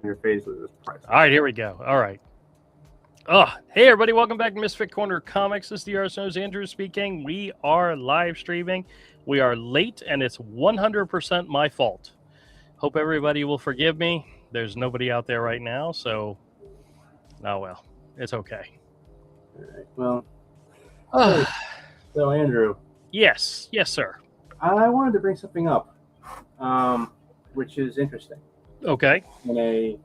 your face is priceless. All right, here we go. All right. Hey everybody, welcome back to Misfit Corner Comics. This is the Artist Knows Andrew speaking. We are live streaming. We are late, and it's 100% my fault. Hope everybody will forgive me. There's nobody out there right now, so well, it's okay. All right. Well, so Andrew. Yes, sir. I wanted to bring something up, which is interesting. Okay. In a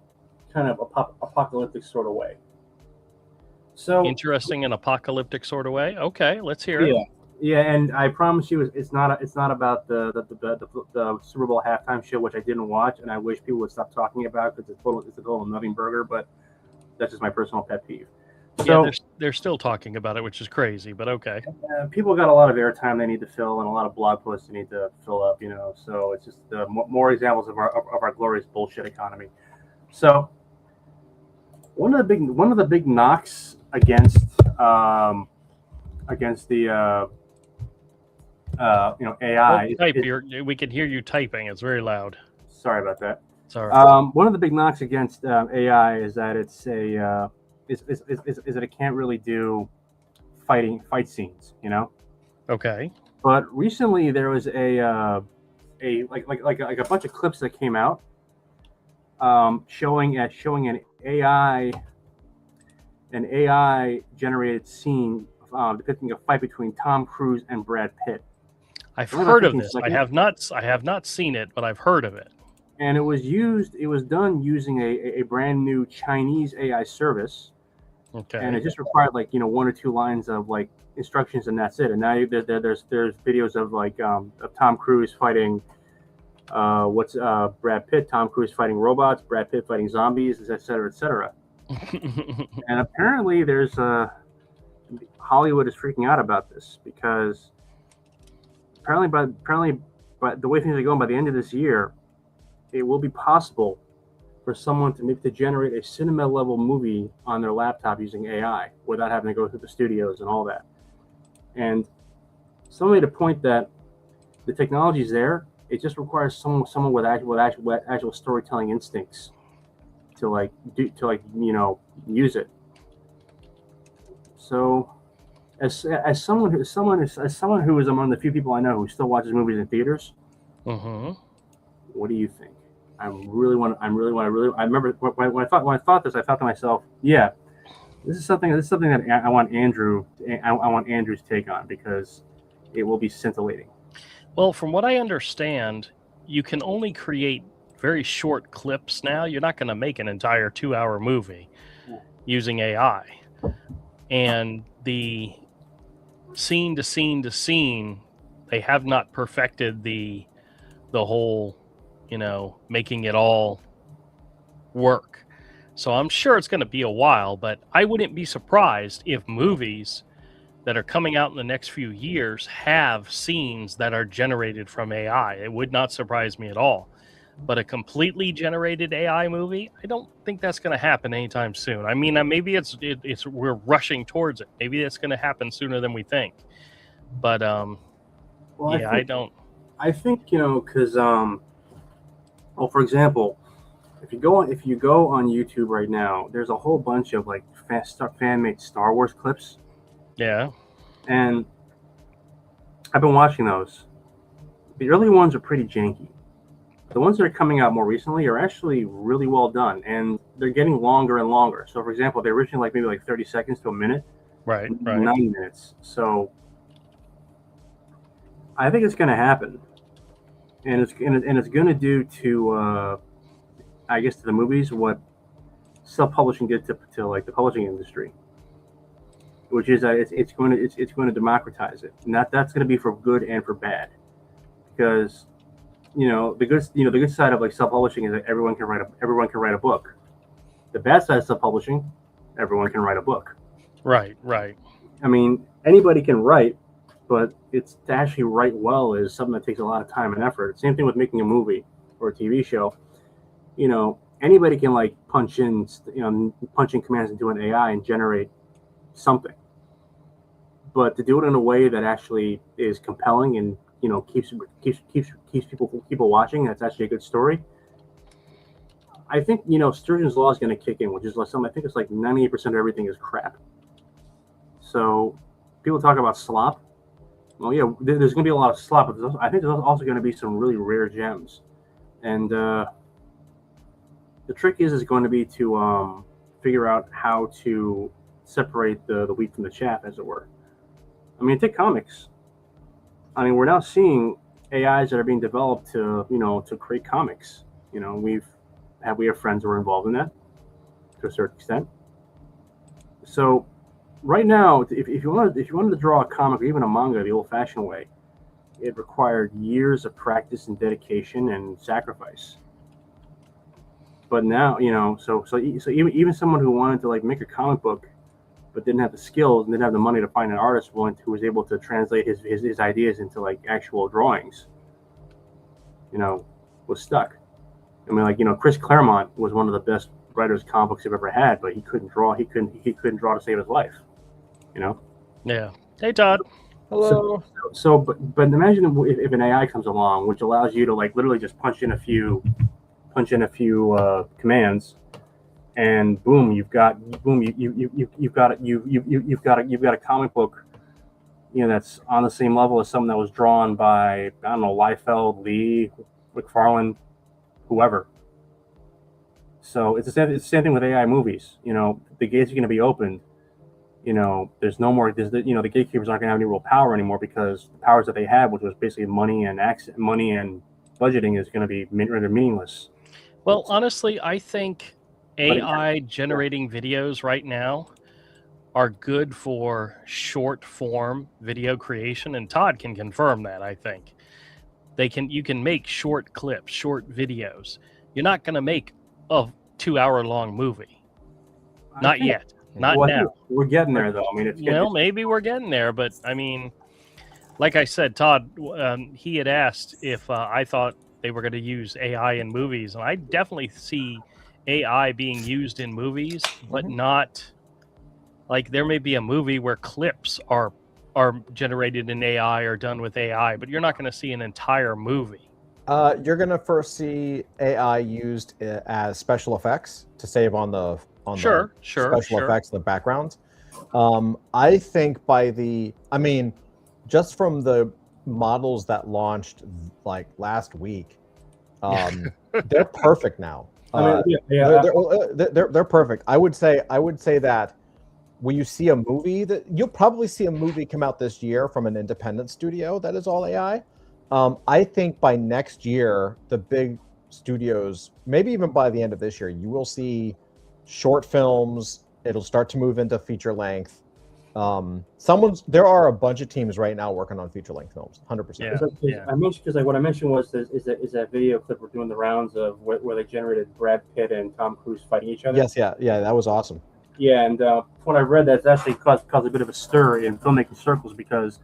kind of apocalyptic sort of way. So interesting and apocalyptic sort of way. Okay, let's hear it. Yeah, and I promise you, it's not about the Super Bowl halftime show, which I didn't watch, and I wish people would stop talking about because it's a total nothing burger. But that's just my personal pet peeve. So yeah, they're still talking about it, which is crazy, but okay. People got a lot of airtime they need to fill, and a lot of blog posts they need to fill up. So it's just more examples of our glorious bullshit economy. So one of the big knocks against the AI. We can hear you typing. It's very loud. Sorry about that. Sorry. One of the big knocks against AI is that it's is that it can't really do fight scenes. Okay. But recently there was a bunch of clips that came out showing an AI generated scene depicting a fight between Tom Cruise and Brad Pitt. I've heard of this. I have not seen it, but I've heard of it. And it was done using a brand new Chinese AI service. Okay. And it just required one or two lines of instructions, and that's it. And now there's videos of of Tom Cruise fighting Brad Pitt, Tom Cruise fighting robots, Brad Pitt fighting zombies, et cetera, et cetera. And apparently there's Hollywood is freaking out about this because apparently by the way things are going, by the end of this year, it will be possible for someone to generate a cinema level movie on their laptop using AI without having to go through the studios and all that. And someone made a point that the technology is there. It just requires someone with actual storytelling instincts to use it. So, as someone who is among the few people I know who still watches movies in theaters, what do you think? I remember when I thought this, I thought to myself, yeah, this is something that I want Andrew's take on because it will be scintillating. Well, from what I understand, you can only create very short clips now. You're not going to make an entire 2-hour movie using AI. And the scene to scene, they have not perfected the whole, making it all work. So I'm sure it's going to be a while, but I wouldn't be surprised if movies that are coming out in the next few years have scenes that are generated from AI. It would not surprise me at all. But a completely generated AI movie, I don't think that's going to happen anytime soon. I mean, maybe we're rushing towards it. Maybe it's going to happen sooner than we think. But I don't. I think because for example, if you go on YouTube right now, there's a whole bunch of fan-made Star Wars clips. Yeah. And I've been watching those. The early ones are pretty janky. The ones that are coming out more recently are actually really well done, and they're getting longer and longer. So, for example, they originally maybe 30 seconds to a minute. Right. 9 minutes. So, I think it's going to happen, and it's going to do to, I guess, to the movies what self-publishing did to the publishing industry, which is that it's going to democratize it, and that's going to be for good and for bad, because the good side of self-publishing is that everyone can write a book. The bad side of self-publishing, everyone can write a book. Right. I mean, anybody can write, but it's to actually write well is something that takes a lot of time and effort. Same thing with making a movie or a TV show. Anybody can punch in commands into an AI and generate something. But to do it in a way that actually is compelling and keeps people watching, that's actually a good story. I think Sturgeon's law is going to kick in, which is like something. I think it's like 98% of everything is crap. So people talk about slop. Well, yeah, there's going to be a lot of slop, but I think there's also going to be some really rare gems. And the trick is going to be to figure out how to separate the wheat from the chaff, as it were. I mean, take comics. I mean, we're now seeing AIs that are being developed to create comics. We have friends who are involved in that to a certain extent. So right now, if you wanted to draw a comic or even a manga the old-fashioned way, it required years of practice and dedication and sacrifice. But now, so even someone who wanted to like make a comic book, but didn't have the skills and didn't have the money to find an artist who was able to translate his ideas into like actual drawings, was stuck. I mean, like Chris Claremont was one of the best writers of comic books I've ever had, but he couldn't draw. He couldn't draw to save his life. Yeah. Hey, Todd. Hello. But imagine if an AI comes along, which allows you to like literally just punch in a few commands, and boom, you've got a comic book, that's on the same level as something that was drawn by, I don't know, Liefeld, Lee, McFarlane, whoever. So it's the same thing with AI movies. The gates are going to be opened. There's no more. The gatekeepers aren't going to have any real power anymore, because the powers that they had, which was basically money and budgeting, is going to be rendered meaningless. Well, honestly, I think AI generating videos right now are good for short form video creation, and Todd can confirm that. I think you can make short clips, short videos. You're not going to make a 2-hour long movie. Not yet. Not now. We're getting there, though. I mean, maybe we're getting there, but I mean, like I said, Todd, he had asked if I thought they were going to use AI in movies, and I definitely see AI being used in movies, but not like there may be a movie where clips are generated in AI or done with AI, but you're not going to see an entire movie. You're going to first see AI used as special effects to save on the special effects, the backgrounds. I think just from the models that launched like last week, they're perfect now. They're perfect. I would say that when you see a movie, that you'll probably see a movie come out this year from an independent studio that is all AI. I think by next year, the big studios, maybe even by the end of this year, you will see short films. It'll start to move into feature length. There are a bunch of teams right now working on feature length films, 100%. Yeah. I mentioned, because what I mentioned was is that video clip we're doing the rounds of where they generated Brad Pitt and Tom Cruise fighting each other. Yes, yeah, that was awesome. Yeah, and from what I read, that's actually caused a bit of a stir in filmmaking circles, because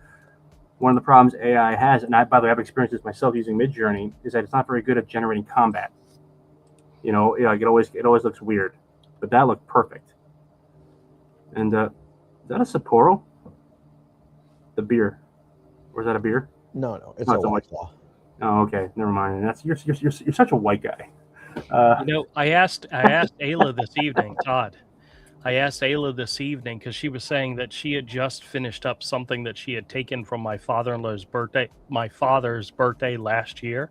one of the problems AI has, and by the way, I've experienced this myself using Midjourney, is that it's not very good at generating combat. It always looks weird, but that looked perfect. And is that a Sapporo? The beer, or is that a beer? No, it's a White Claw. Oh, okay, never mind. You're such a white guy. I asked Ayla this evening, Todd. I asked Ayla this evening because she was saying that she had just finished up something that she had taken from my father's birthday last year.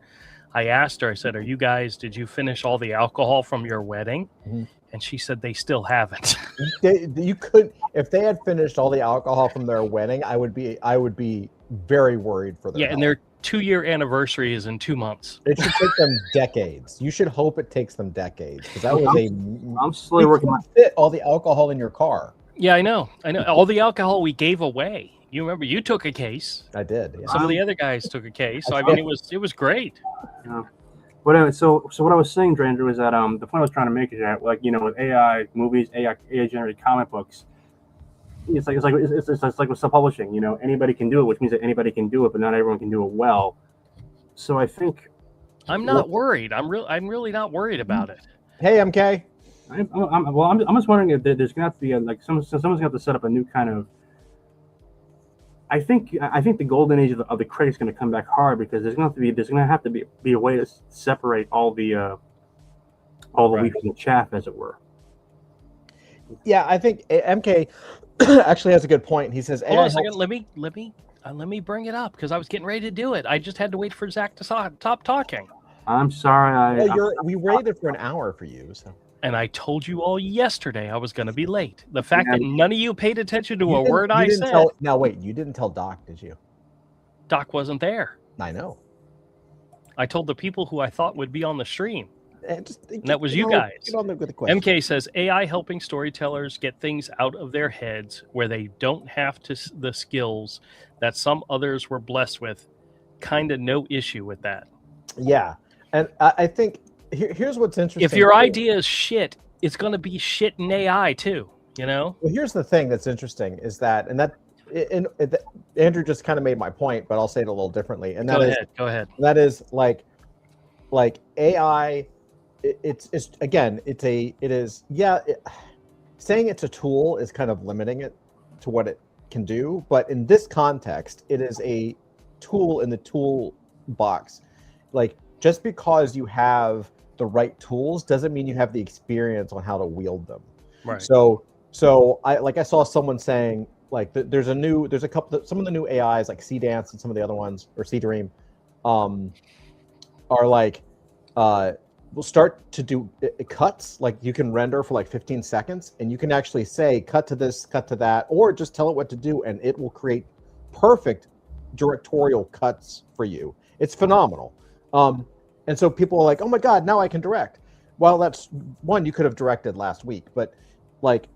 I asked her, I said, did you finish all the alcohol from your wedding? Mm-hmm. And she said they still haven't. If they had finished all the alcohol from their wedding, I would be very worried for them. Yeah, and their 2-year anniversary is in 2 months. It should take them decades. You should hope it takes them decades, because that was I'm slowly working on fit all the alcohol in your car. Yeah, I know. All the alcohol we gave away. You remember you took a case. I did. Yeah. Some of the other guys took a case. So it was great. Yeah. But anyway, so what I was saying, Andrew, is that the point I was trying to make is that, like, with AI movies, AI generated comic books, it's like with self-publishing. Anybody can do it, which means that anybody can do it, but not everyone can do it well. So I think I'm not worried. I'm really not worried about it. Hey, MK. I'm just wondering if there's gonna have to be someone's gonna have to set up a new kind of. I think the golden age of the critic is going to come back hard, because there's going to have to be a way to separate all the all the Right. wheat from the chaff, as it were. Yeah, I think MK actually has a good point. He says Hold on AI a second. helps. Let me bring it up because I was getting ready to do it. I just had to wait for Zach to stop talking. I'm sorry. We waited for an hour for you, so And I told you all yesterday I was going to be late. The fact that Yeah. none of you paid attention to You a didn't- word you I didn't said, tell. Now wait, you didn't tell Doc, did you? Doc wasn't there. I know. I told the people who I thought would be on the stream. And that was you guys. Get on with the question. MK says AI helping storytellers get things out of their heads where they don't have the skills that some others were blessed with. Kind of no issue with that. Yeah, and I think here's what's interesting. If your idea is shit, it's going to be shit in AI too. You know. Well, here's the thing that's interesting is that, Andrew just kind of made my point, but I'll say it a little differently. And that Go ahead. That is like AI. Saying it's a tool is kind of limiting it to what it can do. But in this context, it is a tool in the toolbox. Like, just because you have the right tools doesn't mean you have the experience on how to wield them. Right. So I saw someone saying, like, there's a couple, some of the new AIs like Cdance and some of the other ones, or Cdream, are like, will start to do cuts. Like, you can render for like 15 seconds and you can actually say, cut to this, cut to that, or just tell it what to do. And it will create perfect directorial cuts for you. It's phenomenal. And so people are like, oh my God, now I can direct. Well, that's one, you could have directed last week, but like,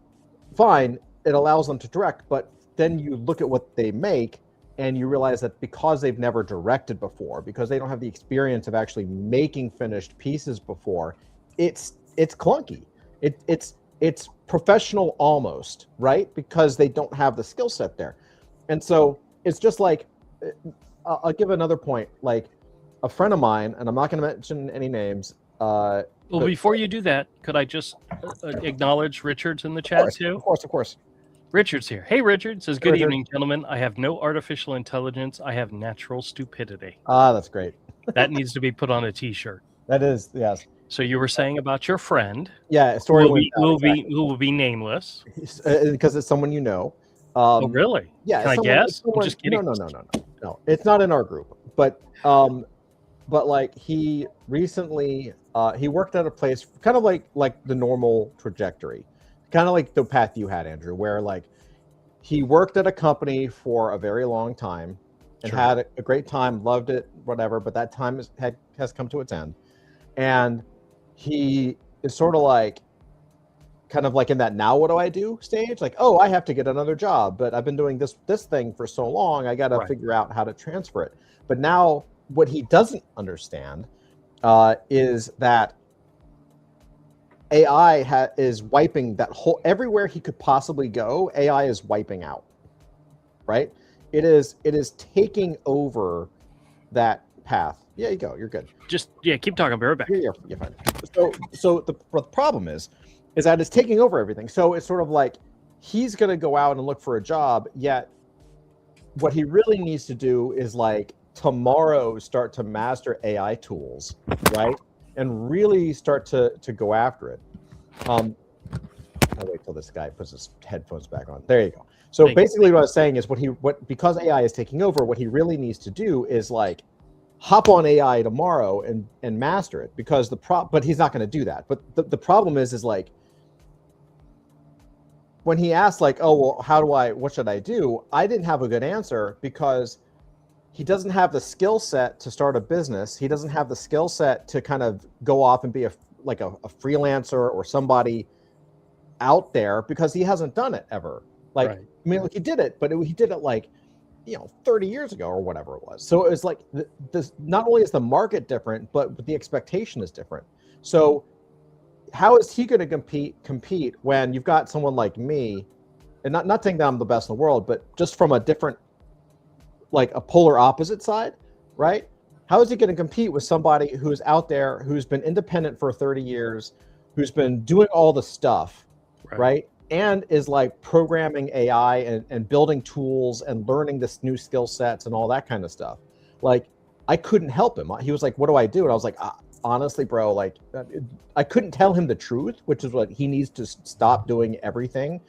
fine, it allows them to direct, but then you look at what they make and you realize that because they've never directed before, because they don't have the experience of actually making finished pieces before, it's clunky. It's professional almost, right? Because they don't have the skill set there. And so it's just like, I'll give another point. Like, a friend of mine, and I'm not going to mention any names. Well, before you do that, could I just acknowledge Richard's in the chat too? Of course. Richard's here. Hey, Richard says, good Richard. evening, gentlemen. I have no artificial intelligence. I have natural stupidity. That's great. That needs to be put on a T-shirt. That is, yes. So you were saying about your friend, Yeah, a who story will be nameless. Because it's someone you know. Oh, really? Yeah. Can I guess? I'm just kidding. No. It's not in our group, but like, he recently he worked at a place kind of like the normal trajectory, kind of like the path you had, Andrew, where like he worked at a company for a very long time and Sure. had a great time, loved it, whatever, but that time has come to its end. And he is sort of like, kind of like in that now what do I do stage, like, oh, I have to get another job, but I've been doing this thing for so long, I got to figure out how to transfer it. But now what he doesn't understand is that AI is wiping that whole, everywhere he could possibly go, AI is wiping out, right? It is taking over that path. Yeah, you go, you're good. Just, keep talking. I'll be right back. You're fine. So the problem is that it's taking over everything. So it's sort of like he's going to go out and look for a job, yet what he really needs to do is like tomorrow start to master AI tools, right? And really start to go after it. I'll wait till this guy puts his headphones back on. There you go. So basically what I was saying is because AI is taking over, what he really needs to do is like hop on AI tomorrow and master it, because but he's not going to do that. But the problem is like, when he asked like, oh, well, what should I do? I didn't have a good answer, because he doesn't have the skill set to start a business. He doesn't have the skill set to kind of go off and be a freelancer or somebody out there, because he hasn't done it ever. Like, right. I mean, like, he did it, but he did it like, 30 years ago or whatever it was. So it was like this. Not only is the market different, but the expectation is different. So how is he going to compete when you've got someone like me, and not saying that I'm the best in the world, but just from a different, like a polar opposite side, right? How is he going to compete with somebody who's out there, who's been independent for 30 years, who's been doing all the stuff, right? And is like programming AI and building tools and learning this new skill sets and all that kind of stuff. Like, I couldn't help him. He was like, what do I do? And I was like, honestly, bro, like I couldn't tell him the truth, which is what he needs to stop doing everything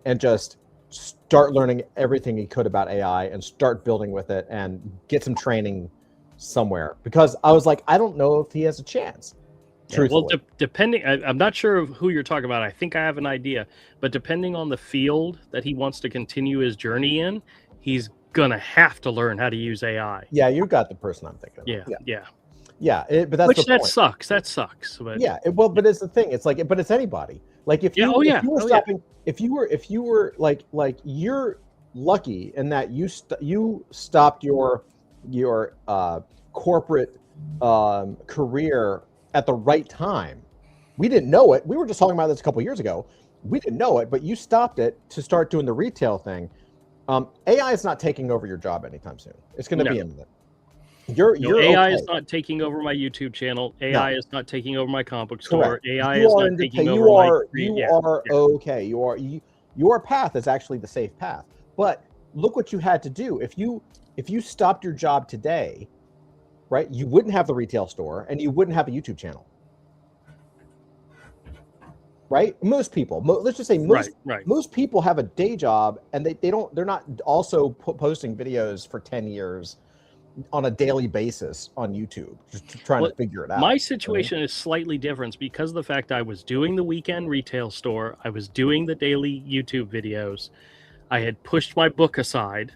and just start learning everything he could about AI and start building with it and get some training somewhere. Because I was like, I don't know if he has a chance. Well, depending, I'm not sure of who you're talking about. I think I have an idea, but depending on the field that he wants to continue his journey in, he's gonna have to learn how to use AI. Yeah, you got the person I'm thinking of. But that's Which the point. Sucks. That sucks. But but it's the thing. It's like, but it's anybody. Like if you were stopping, if you were like you're lucky in that you stopped your corporate career at the right time. We didn't know it. We were just talking about this a couple of years ago. We didn't know it, but you stopped it to start doing the retail thing. AI is not taking over your job anytime soon. It's going to be imminent. AI is not taking over my YouTube channel. AI is not taking over my comic book store. Correct. AI is not taking over okay. Your path is actually the safe path. But look what you had to do. If you stopped your job today, right, you wouldn't have the retail store and you wouldn't have a YouTube channel. Right? Most people, let's just say most people have a day job and they're not also posting videos for 10 years on a daily basis on YouTube, just trying to figure it out. My situation is slightly different because of the fact I was doing the weekend retail store. I was doing the daily YouTube videos. I had pushed my book aside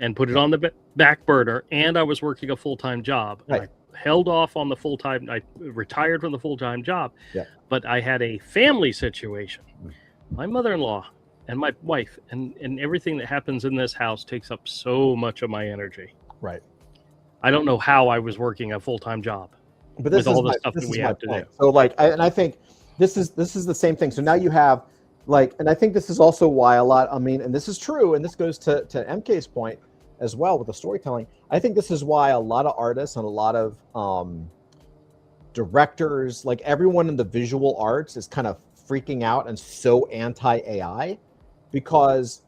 and put it on the back burner, and I was working a full-time job. Right. I held off on the full-time. I retired from the full-time job, yeah. But I had a family situation. My mother-in-law and my wife and everything that happens in this house takes up so much of my energy. Right. I don't know how I was working a full-time job, but this with is all the stuff that we have to do. So I think this is the same thing. So now you have and I think this is also why and this is true, and this goes to MK's point as well with the storytelling. I think this is why a lot of artists and a lot of directors, like everyone in the visual arts, is kind of freaking out and so anti-AI because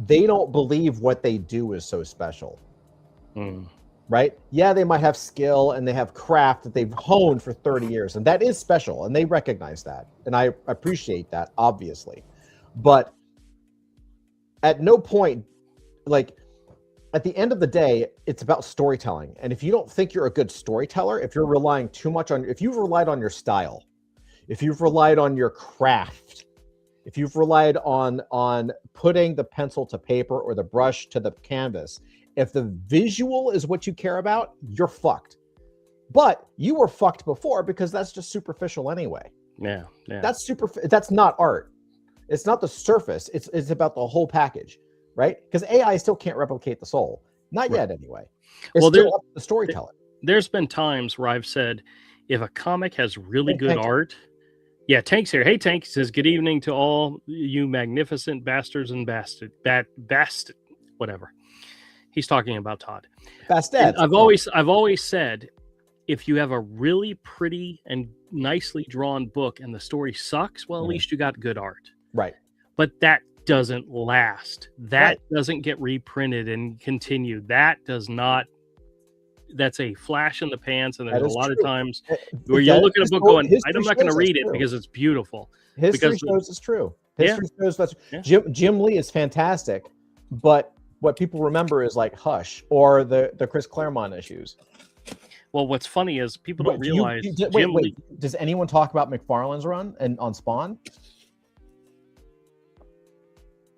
they don't believe what they do is so special. Right? Yeah, they might have skill and they have craft that they've honed for 30 years, and that is special, and they recognize that, and I appreciate that, obviously. But at no point, at the end of the day, it's about storytelling. And if you don't think you're a good storyteller, if you've relied on your style, if you've relied on your craft, if you've relied on putting the pencil to paper or the brush to the canvas, if the visual is what you care about, you're fucked. But you were fucked before because that's just superficial anyway. Yeah. That's not art. It's not the surface. It's about the whole package, right? Because AI still can't replicate the soul. Not yet, anyway. It's still up to the storyteller. There's been times where I've said, if a comic has really good art. Yeah, Tank's here. Hey, Tank says, good evening to all you magnificent bastards and whatever. He's talking about Todd. I've always said, if you have a really pretty and nicely drawn book and the story sucks, well, at least you got good art. Right. But that doesn't last. That doesn't get reprinted and continue. That does not. That's a flash in the pants, and there's a lot of times where you look at a book going, I'm not going to read it because it's beautiful. History shows it's true. History shows that's Jim Lee is fantastic, but what people remember is like Hush or the Chris Claremont issues. Well, what's funny is people don't realize. Wait. Does anyone talk about McFarlane's run and on Spawn?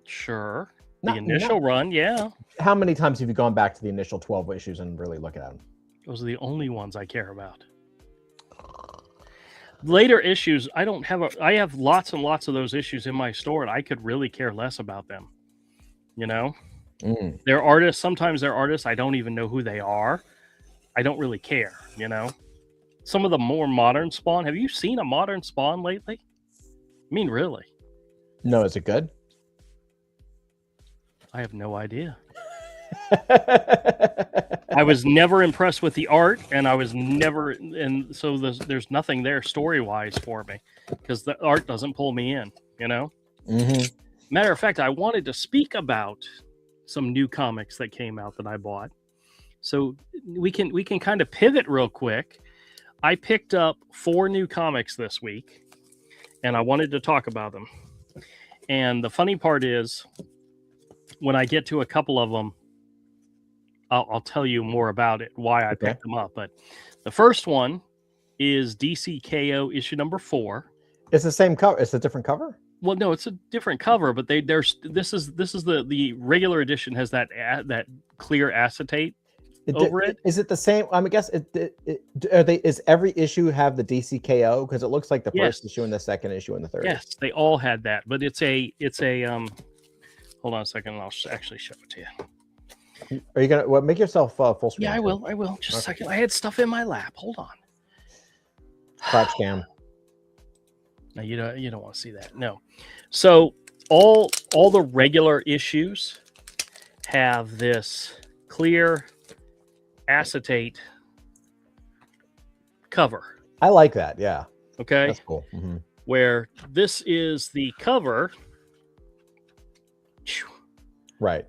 Sure. The initial run, yeah. How many times have you gone back to the initial 12 issues and really look at them? Those are the only ones I care about. Later issues, I have lots and lots of those issues in my store, and I could really care less about them. You know? They're artists. Sometimes they're artists. I don't even know who they are. I don't really care, you know? Some of the more modern Spawn. Have you seen a modern Spawn lately? I mean, really? No, is it good? I have no idea. I was never impressed with the art, and so there's nothing there story-wise for me because the art doesn't pull me in, you know? Matter of fact, I wanted to speak about some new comics that came out that I bought. So we can kind of pivot real quick. I picked up 4 new comics this week, and I wanted to talk about them. And the funny part is, when I get to a couple of them, I'll tell you more about it, why I picked them up. But the first one is DC KO issue number 4. It's the same cover. It's a different cover. Well, no, it's a different cover, but this is the regular edition has that clear acetate over it. Is it the same? I guess is every issue have the DC KO? Because it looks like the first issue and the second issue and the third. Yes, they all had that, but it's a hold on a second, and I'll actually show it to you. Are you gonna make yourself full screen? Yeah, I will. Just a second. I had stuff in my lap. Hold on. Crotch cam. No, you don't want to see that. No. So all the regular issues have this clear acetate cover. I like that. Yeah. Okay. That's cool. Mm-hmm. Where this is the cover. Right.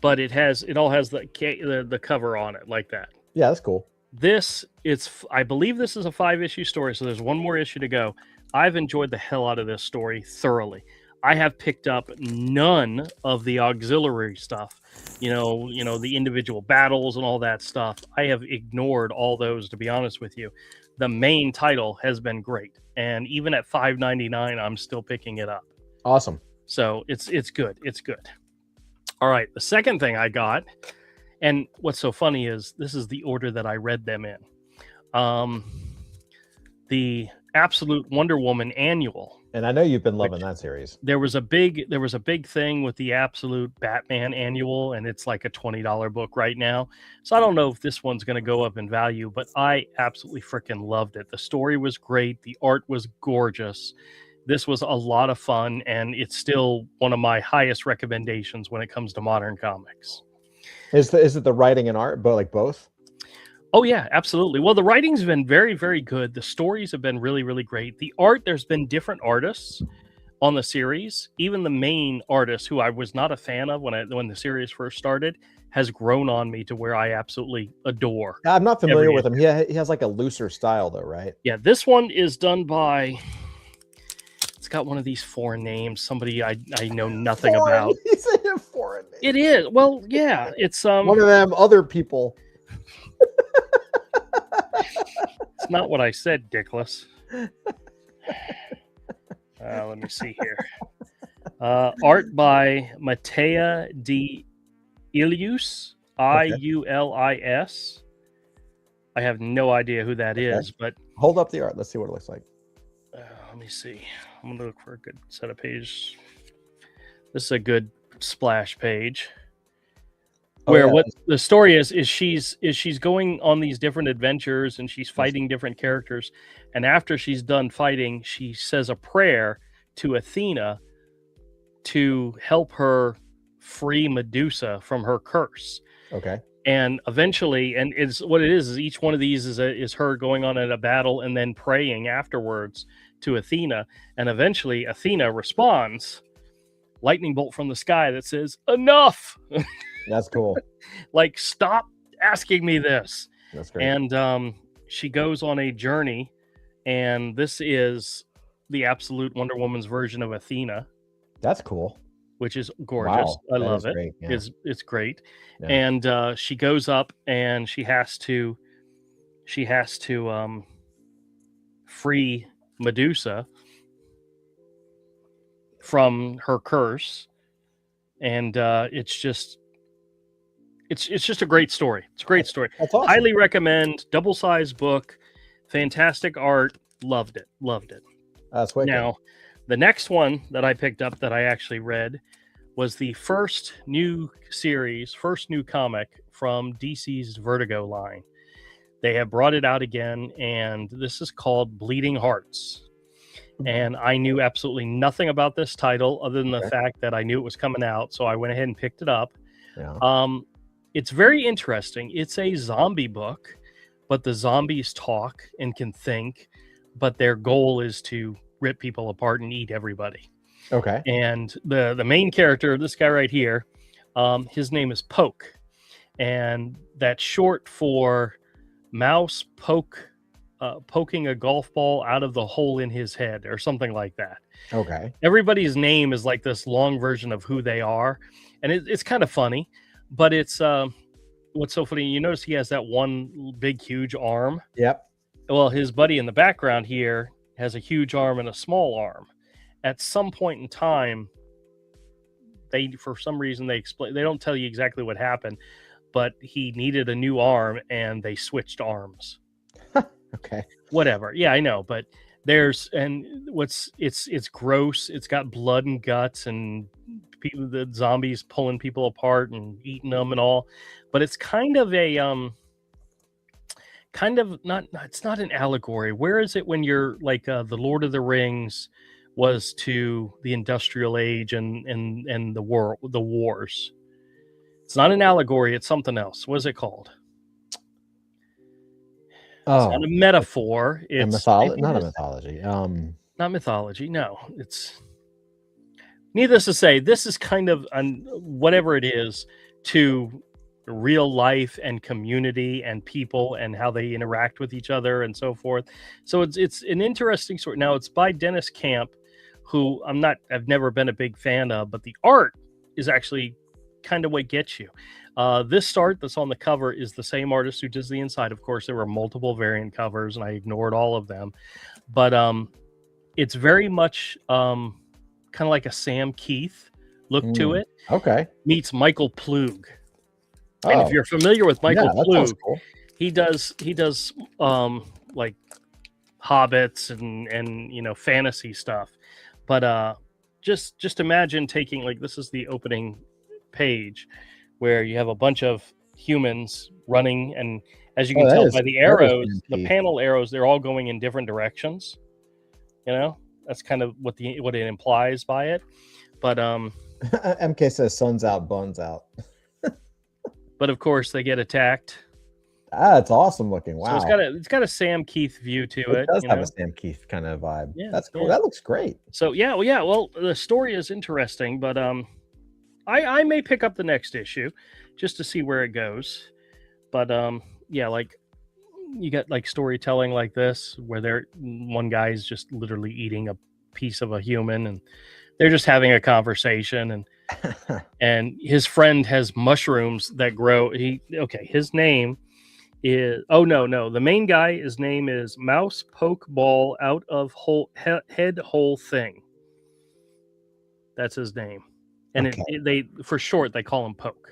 But it all has the cover on it like that. Yeah, that's cool. I believe this is a 5-issue story, so there's one more issue to go. I've enjoyed the hell out of this story thoroughly. I have picked up none of the auxiliary stuff, you know, the individual battles and all that stuff. I have ignored all those, to be honest with you. The main title has been great, and even at $5.99, I'm still picking it up. Awesome. So it's good. It's good. All right, the second thing I got, and what's so funny is this is the order that I read them in. The Absolute Wonder Woman annual. And I know you've been loving that series. There was a big thing with the Absolute Batman annual, and it's like a $20 book right now. So I don't know if this one's going to go up in value, but I absolutely freaking loved it. The story was great. The art was gorgeous. This was a lot of fun, and it's still one of my highest recommendations when it comes to modern comics. Is it the writing and art, but like both? Oh yeah, absolutely. Well, the writing's been very, very good. The stories have been really, really great. The art, there's been different artists on the series. Even the main artist, who I was not a fan of when the series first started, has grown on me to where I absolutely adore. I'm not familiar with him. He has like a looser style though, right? Yeah, this one is done by... It's got one of these foreign names, somebody I know nothing about. He said a foreign name. It is. Well, yeah, it's one of them other people. It's not what I said, Dickless. Let me see here. Art by Matea de Ilius, Iulis. I have no idea who that is, but hold up the art. Let's see what it looks like. Let me see. I'm gonna look for a good set of pages. This is a good splash page. Where what the story is she's going on these different adventures, and she's fighting different characters, and after she's done fighting, she says a prayer to Athena to help her free Medusa from her curse. Okay. And eventually, and it's what it is each one of these is her going on in a battle and then praying afterwards to Athena, and eventually Athena responds, lightning bolt from the sky that says, "Enough." That's cool. Like, stop asking me this. That's great. And she goes on a journey, and this is the Absolute Wonder Woman's version of Athena. That's cool. Which is gorgeous. Wow, I love it. Great. Yeah. It's great. Yeah. And she goes up, and she has to free Medusa from her curse, and it's just a great story. It's a great story. That's awesome. Highly recommend. Double-sized book, fantastic art. Loved it. That's wicked. Now, the next one that I picked up that I actually read was the first new comic from DC's Vertigo line. They have brought it out again, and this is called Bleeding Hearts. And I knew absolutely nothing about this title other than the fact that I knew it was coming out, so I went ahead and picked it up. Yeah. It's very interesting. It's a zombie book, but the zombies talk and can think, but their goal is to rip people apart and eat everybody. Okay. And the main character, this guy right here, his name is Poke, and that's short for Mouse Poke poking a golf ball out of the hole in his head or something like that. Okay. Everybody's name is like this long version of who they are, and it's kind of funny, but it's what's so funny. You notice he has that one big, huge arm. Yep. Well, his buddy in the background here has a huge arm and a small arm. At some point in time, for some reason they don't tell you exactly what happened, but he needed a new arm and they switched arms. Okay. Whatever. Yeah, I know, but it's gross. It's got blood and guts and the zombies pulling people apart and eating them and all. But it's kind of a not, it's not an allegory. Where is it when you're like the Lord of the Rings was to the industrial age and the wars? It's not an allegory, it's something else. What is it called? Oh, it's not a metaphor. It's not a mythology. Not mythology. No, it's needless to say, this is kind of whatever it is to real life and community and people and how they interact with each other and so forth. So it's an interesting story. Now it's by Dennis Camp, who I've never been a big fan of, but the art is actually kind of what gets you. This art that's on the cover is the same artist who does the inside. Of course, there were multiple variant covers and I ignored all of them, but it's very much kind of like a Sam Keith look to it. Okay. Meets Michael Plug. And if you're familiar with Michael Plug, cool. he does like hobbits and fantasy stuff. But just imagine taking, like, this is the opening page where you have a bunch of humans running, and as you can tell by the arrows, the panel arrows, they're all going in different directions. That's kind of what it implies by it. But MK says sun's out, buns out. But of course they get attacked. It's awesome looking. Wow. So it's got a Sam Keith view to it. It does have a Sam Keith kind of vibe. Yeah, that's cool. Yeah. That looks great. So well, the story is interesting, but I may pick up the next issue just to see where it goes. But like you got like storytelling like this where one guy's just literally eating a piece of a human and they're just having a conversation, and his friend has mushrooms that grow. His name is the main guy, his name is Mouse Poke Ball out of head hole thing. That's his name. And they for short they call him Poke.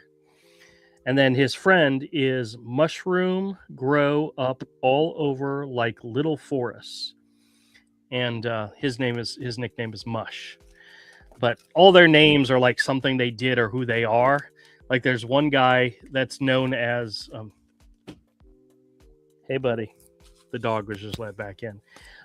And then his friend is Mushroom Grow Up All Over Like Little Forests. And his nickname is Mush. But all their names are like something they did or who they are. Like there's one guy that's known as hey buddy, the dog was just let back in.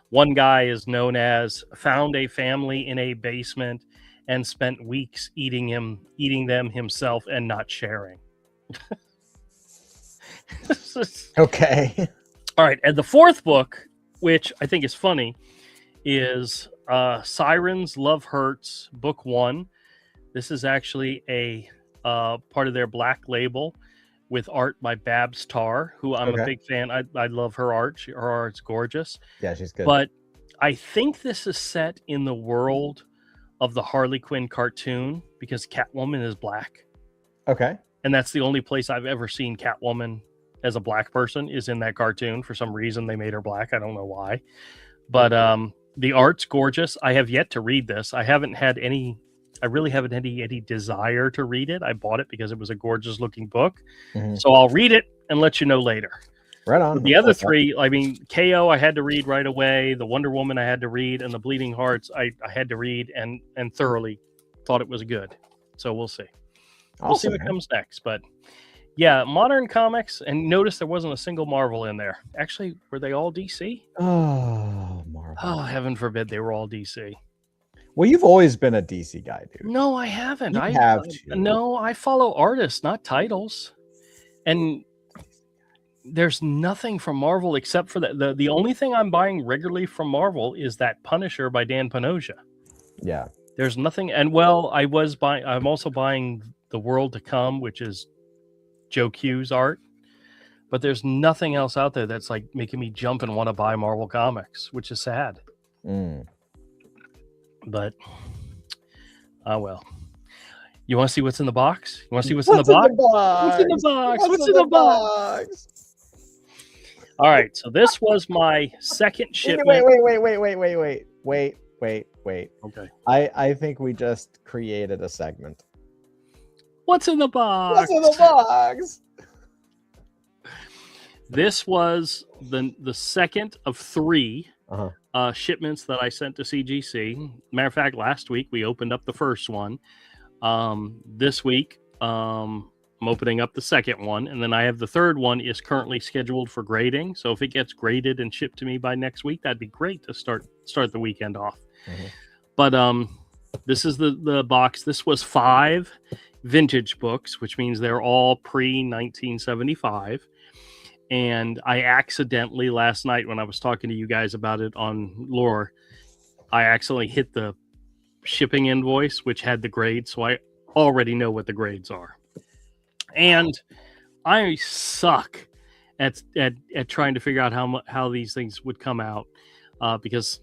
One guy is known as found a family in a basement and spent weeks eating them himself and not sharing. Okay. All right, and the fourth book, which I think is funny, is Sirens Love Hurts, book 1. This is actually a part of their Black Label with art by Babs Tarr, who I'm a big fan. I love her art. Her art's gorgeous. Yeah, she's good. But I think this is set in the world of the Harley Quinn cartoon because Catwoman is black. Okay. And that's the only place I've ever seen Catwoman as a black person is in that cartoon. For some reason, they made her black. I don't know why. But the art's gorgeous. I have yet to read this. I really haven't had any desire to read it. I bought it because it was a gorgeous looking book. Mm-hmm. So I'll read it and let you know later. Right on. The other three, I mean, KO I had to read right away. The Wonder Woman I had to read, and the Bleeding Hearts I had to read and thoroughly thought it was good. So we'll see. We'll see what comes next. But yeah, modern comics, and notice there wasn't a single Marvel in there. Actually, were they all DC? Oh, Marvel. Oh, heaven forbid they were all DC. Well, you've always been a DC guy, dude. No, I haven't. No, I follow artists, not titles. And there's nothing from Marvel except for that. The only thing I'm buying regularly from Marvel is that Punisher by Dan Panozza. Yeah. There's nothing. And well, I'm also buying The World to Come, which is Joe Q's art. but there's nothing else out there that's like making me jump and want to buy Marvel Comics, which is sad. But well, you want to see what's in the box? You want to see what's in the box? What's in the box? What's in the box? All right, so this was my second shipment. Wait. Okay. I think we just created a segment. What's in the box? What's in the box? This was the second of 3 shipments that I sent to CGC. Matter of fact, last week we opened up the first one. This week, I'm opening up the second one, and then I have the third one is currently scheduled for grading. So if it gets graded and shipped to me by next week, that'd be great to start the weekend off. But this is the box. This was 5 vintage books, which means they're all pre-1975. And I accidentally last night when I was talking to you guys about it on Lore, I accidentally hit the shipping invoice, which had the grades. So I already know what the grades are. And I suck at trying to figure out how these things would come out because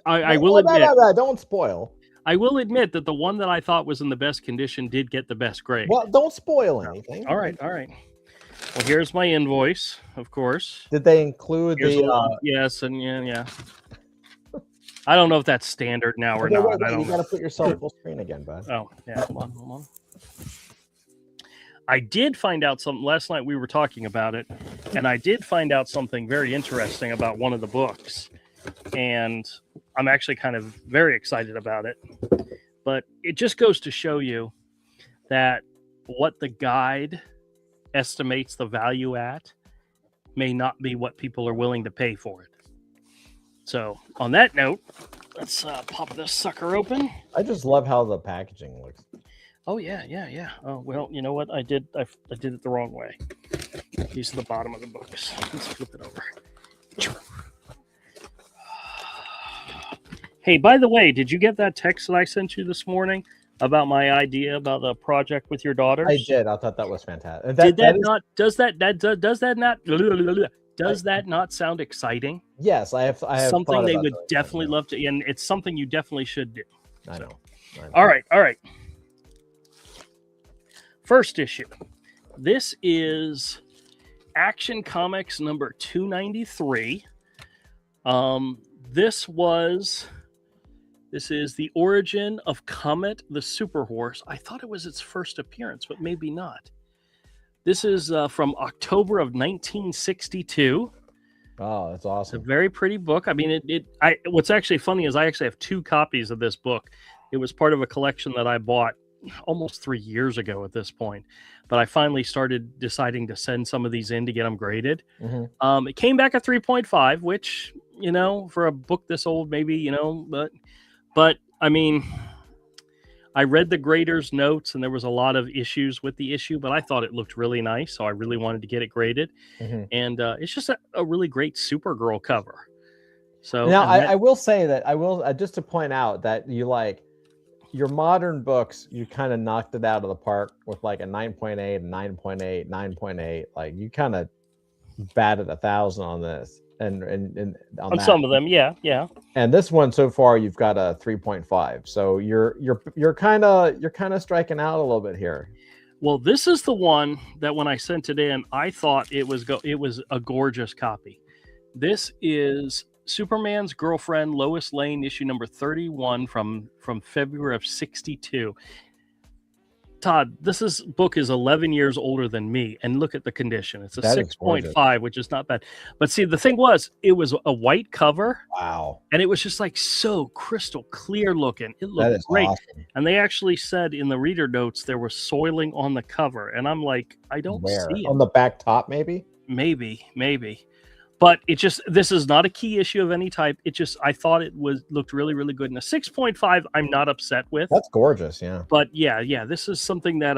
I will admit. Don't spoil. I will admit that the one that I thought was in the best condition did get the best grade. Well, don't spoil anything. All right. Well, here's my invoice, of course. Did they include yes, and yeah. I don't know if that's standard now or not. You got to put yourself full screen again, bud. Oh, yeah. Hold on. I did find out something last night. We were talking about it, and I did find out something very interesting about one of the books. And I'm actually kind of very excited about it. But it just goes to show you that what the guide estimates the value at may not be what people are willing to pay for it. So on that note, let's pop this sucker open. I just love how the packaging looks. Oh yeah. Oh well, you know what? I did it the wrong way. These are the bottom of the books. Let's flip it over. Hey, by the way, did you get that text that I sent you this morning about my idea about the project with your daughters? I did. I thought that was fantastic. Does that not sound exciting? Yes, I have something they would definitely love to, and it's something you definitely should do. I know. All right. First issue. This is Action Comics number 293. This is the origin of Comet the Super Horse. I thought it was its first appearance, but maybe not. This is from October of 1962. Oh, that's awesome. It's a very pretty book. I mean, what's actually funny is I actually have 2 copies of this book. It was part of a collection that I bought almost 3 years ago at this point. But I finally started deciding to send some of these in to get them graded. It came back at 3.5, which, for a book this old, maybe, but I mean, I read the grader's notes and there was a lot of issues with the issue, but I thought it looked really nice. So I really wanted to get it graded. And it's just a really great Supergirl cover. So now I will say that just to point out that your modern books, you kind of knocked it out of the park with like a 9.8, 9.8, 9.8. Like you kind of batted 1,000 on this. And on some of them, yeah. And this one so far, you've got a 3.5. So you're kind of striking out a little bit here. Well, this is the one that when I sent it in, I thought it was a gorgeous copy. This is Superman's Girlfriend, Lois Lane, issue number 31 from February of 62. Todd, this book is 11 years older than me, and look at the condition. It's a 6.5, which is not bad. But see, the thing was, it was a white cover. Wow. And it was just like so crystal clear looking. It looked great. Awesome. And they actually said in the reader notes there was soiling on the cover. And I'm like, I don't see it. On the back top, maybe? Maybe. But this is not a key issue of any type. I thought it looked really, really good. And a 6.5, I'm not upset with. That's gorgeous, yeah. But yeah, this is something that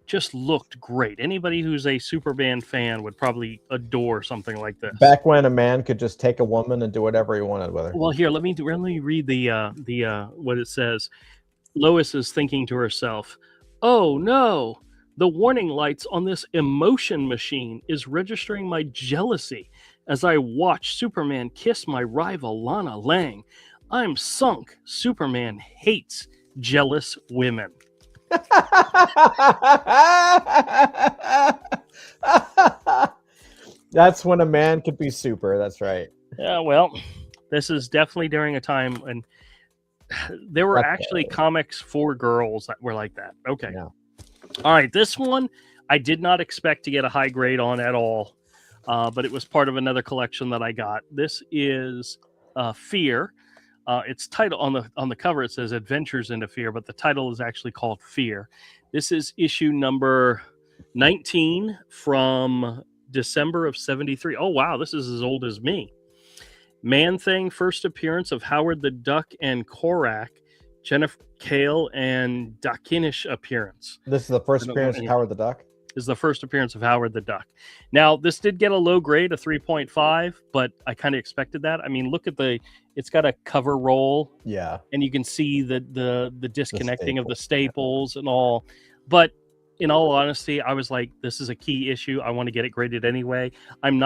just looked great. Anybody who's a Superman fan would probably adore something like this. Back when a man could just take a woman and do whatever he wanted with her. Well, here, let me read the what it says. Lois is thinking to herself, "Oh no, The warning lights on this emotion machine is registering my jealousy as I watch Superman kiss my rival Lana Lang. I'm sunk. Superman hates jealous women. That's when a man could be super. That's right. Yeah, well, this is definitely during a time when there were actually comics for girls that were like that. Okay. Yeah. All right. This one I did not expect to get a high grade on at all, but it was part of another collection that I got. This is Fear. Its title on the cover, it says Adventures into Fear, but the title is actually called Fear. This is issue number 19 from December of 73. Oh, wow. This is as old as me. Man-Thing, first appearance of Howard the Duck and Korak, Jennifer Kale, and Dakinish appearance. This is the first appearance of Howard the Duck? This is the first appearance of Howard the Duck. Now, this did get a low grade, a 3.5, but I kind of expected that. I mean, look at it's got a cover roll. Yeah. And you can see the disconnecting of the staples and all. But in all honesty, I was like, this is a key issue. I want to get it graded anyway. I'm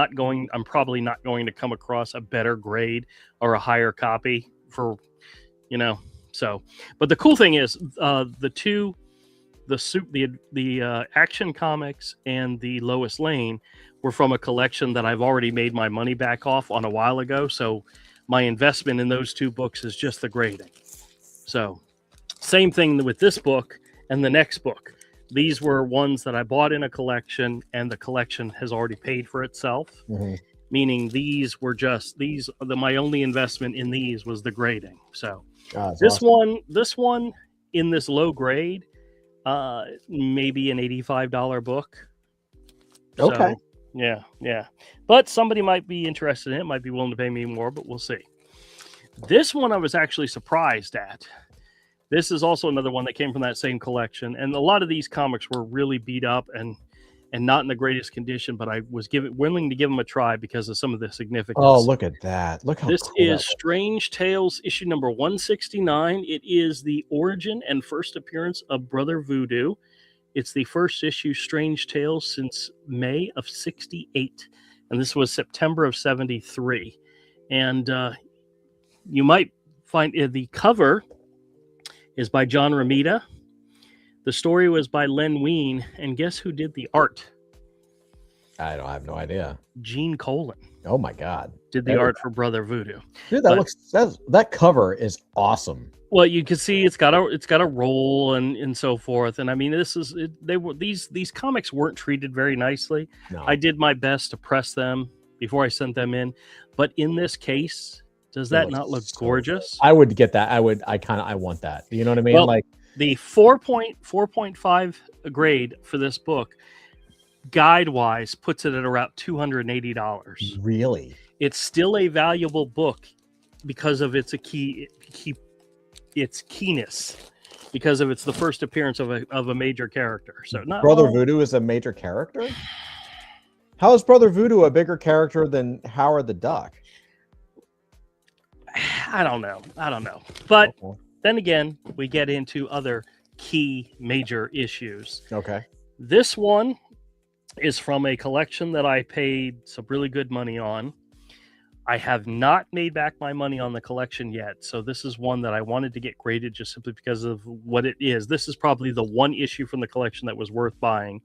probably not going to come across a better grade or a higher copy for, so. But the cool thing is the Action Comics and the Lois Lane were from a collection that I've already made my money back off on a while ago. So my investment in those two books is just the grading. So same thing with this book and the next book. These were ones that I bought in a collection, and the collection has already paid for itself. Mm-hmm. Meaning these were my only investment in these was the grading. So this one in this low grade, maybe an $85 book. Okay. So, yeah. But somebody might be interested in it, might be willing to pay me more, but we'll see. This one I was actually surprised at. This is also another one that came from that same collection. And a lot of these comics were really beat up and not in the greatest condition, but I was willing to give them a try because of some of the significance. Oh, look at that. Look how this cool is Strange Tales issue number 169. It is the origin and first appearance of Brother Voodoo. It's the first issue Strange Tales since May of 68. And this was September of 73. And you might find the cover is by John Romita. The story was by Len Wein, and guess who did the art? I have no idea. Gene Colan. Oh my God! Did the art for Brother Voodoo? Dude, that cover is awesome. Well, you can see it's got a roll and so forth. And I mean, these comics weren't treated very nicely. No. I did my best to press them before I sent them in, but in this case, does that not look gorgeous? I would get that. I want that. You know what I mean? Well, like the 4.5 grade for this book, guide wise, puts it at around $280. Really? It's still a valuable book because of its keenness, because of it's the first appearance of a major character. So not Brother Voodoo is a major character. How is Brother Voodoo a bigger character than Howard the Duck? I don't know. But then again, we get into other key major issues. Okay. This one is from a collection that I paid some really good money on. I have not made back my money on the collection yet. So this is one that I wanted to get graded just simply because of what it is. This is probably the one issue from the collection that was worth buying.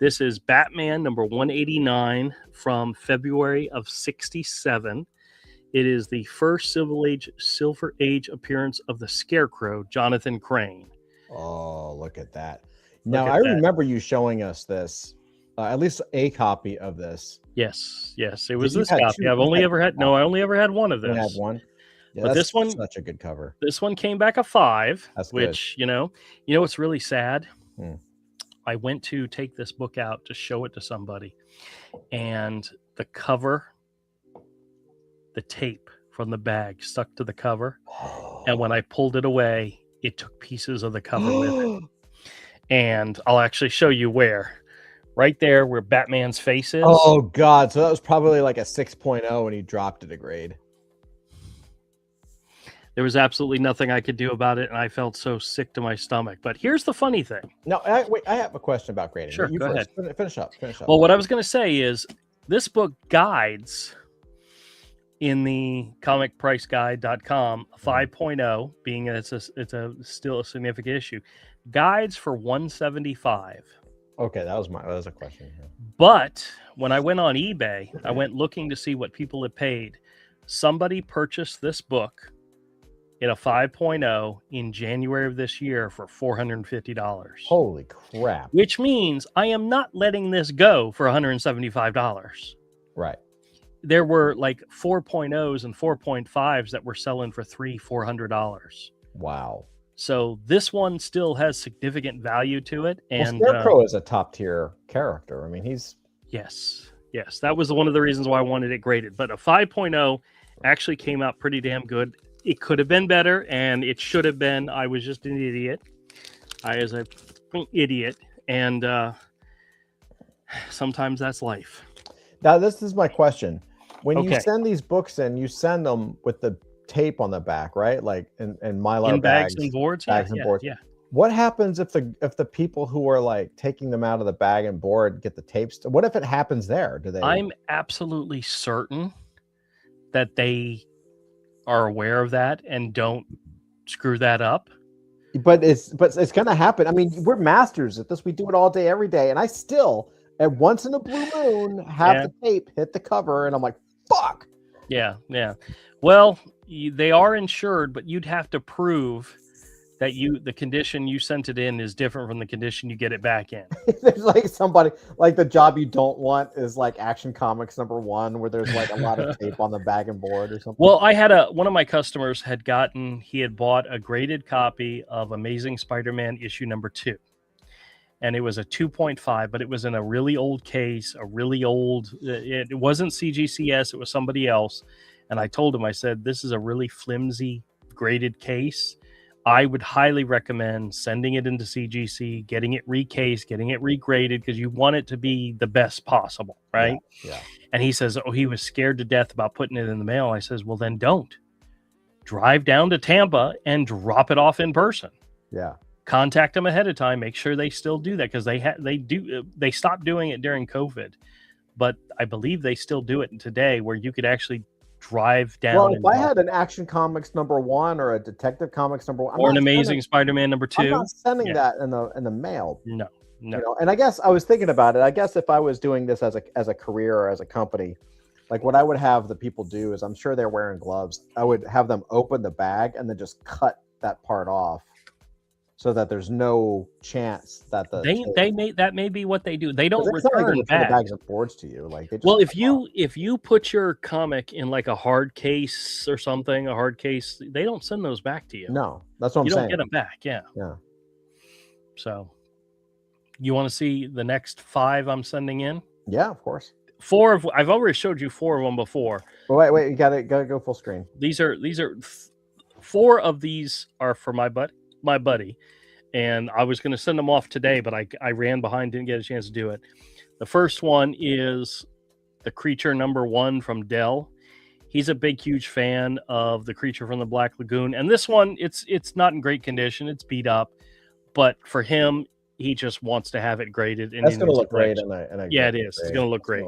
This is Batman number 189 from February of 67. It is the first Silver Age appearance of the Scarecrow, Jonathan Crane. Oh, look at that. Now, I remember you showing us this, at least a copy of this. Yes. It was this copy. I only ever had one of this. You had one? Yeah, but this one, such a good cover. This one came back a 5, That's which, good. What's really sad? I went to take this book out to show it to somebody, and the cover, the tape from the bag stuck to the cover. And when I pulled it away, it took pieces of the cover with it. And I'll actually show you where. Right there where Batman's face is. Oh, God. So that was probably like a 6.0 and he dropped it a grade. There was absolutely nothing I could do about it, and I felt so sick to my stomach. But here's the funny thing. No, wait, I have a question about grading. Sure, You go first. Finish up. Well, what I was going to say is this book guides in the comicpriceguide.com 5.0, being it's still a significant issue, guides for $175. Okay, that was a question. Yeah. But when I went on eBay, I went looking to see what people had paid. Somebody purchased this book in a 5.0 in January of this year for $450. Holy crap. Which means I am not letting this go for $175. Right. There were like 4.0s and 4.5s that were selling for $300-$400. Wow. So this one still has significant value to it. And Scarecrow is a top tier character. I mean, he's yes, that was one of the reasons why I wanted it graded. But a 5.0 actually came out pretty damn good. It could have been better, and it should have been. I was just an idiot. I was an idiot, and sometimes that's life. Now, this is my question. When Okay. you send these books in, you send them with the tape on the back, right? Like in Mylar In bags and boards. bags and boards. Yeah. What happens if the people who are like taking them out of the bag and board get the tapes? What if it happens there? Do they? I'm absolutely certain that they are aware of that and don't screw that up. But it's going to happen. I mean, we're masters at this. We do it all day, every day, and I still, at once in a blue moon, have the tape hit the cover, and I'm like, fuck. Yeah. Well, they are insured, but you'd have to prove that the condition you sent it in is different from the condition you get it back in. There's like somebody, like the job you don't want is like Action Comics #1, where there's like a lot of tape on the bag and board or something. Well, I had one of my customers had bought a graded copy of Amazing Spider-Man issue #2. And it was a 2.5, but it was in a really old case, it wasn't CGCS, it was somebody else. And I told him, I said, this is a really flimsy graded case. I would highly recommend sending it into CGC, getting it recased, getting it regraded, because you want it to be the best possible, right? Yeah. And he says, he was scared to death about putting it in the mail. I says, well, then don't. Drive down to Tampa and drop it off in person. Yeah. Contact them ahead of time. Make sure they still do that, because they stopped doing it during COVID, but I believe they still do it today, where you could actually drive down. Well, if I had an Action Comics #1 or a Detective Comics #1, or an Amazing Spider-Man #2, I'm not sending that in the mail. No. You know, and I guess I was thinking about it. I guess if I was doing this as a career or as a company, like what I would have the people do is, I'm sure they're wearing gloves. I would have them open the bag and then just cut that part off, so that there's no chance that that may be what they do. They don't it's not like return the bags. bags and boards to you. Like, well, if you put your comic in like a hard case or something, they don't send those back to you. No, that's what I'm saying. saying. You don't get them back. Yeah. So, you want to see the next 5 I'm sending in? Yeah, of course. I've already showed you 4 of them before. Well, wait, you gotta go full screen. These are 4 of these are for my buddy, and I was going to send them off today, but I ran behind, didn't get a chance to do it. The first one is the Creature #1 from Dell. He's a big, huge fan of the Creature from the Black Lagoon, and this one, it's not in great condition. It's beat up, but for him, he just wants to have it graded. That's going to look great. Yeah, it is. It's going to look great.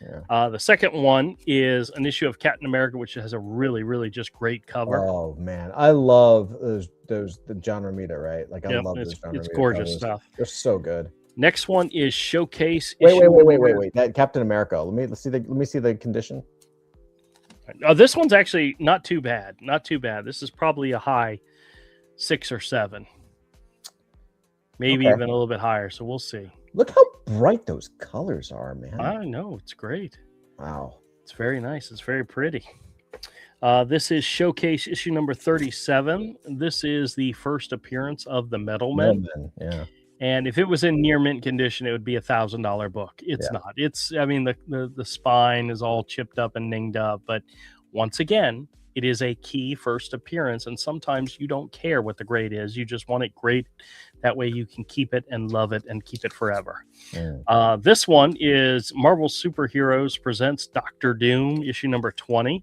Yeah. The second one is an issue of Captain America, which has a really, really just great cover. Oh man, I love the John Romita, right? Like, I love those John Romita. It's gorgeous covers. stuff. They're so good. Next one is Showcase. Wait. That Captain America. Let me see the condition. This one's actually not too bad. Not too bad. This is probably a high 6 or 7. Maybe even a little bit higher. So we'll see. Look how bright those colors are, man. I know. It's great. Wow. It's very nice. It's very pretty. This is Showcase issue #37. This is the first appearance of the Metal Men. Yeah. And if it was in near mint condition, it would be $1,000 book. It's not. I mean, the spine is all chipped up and ninged up. But once again, it is a key first appearance, and sometimes you don't care what the grade is. You just want it great. That way you can keep it and love it and keep it forever. This one is Marvel Superheroes Presents Doctor Doom, issue #20.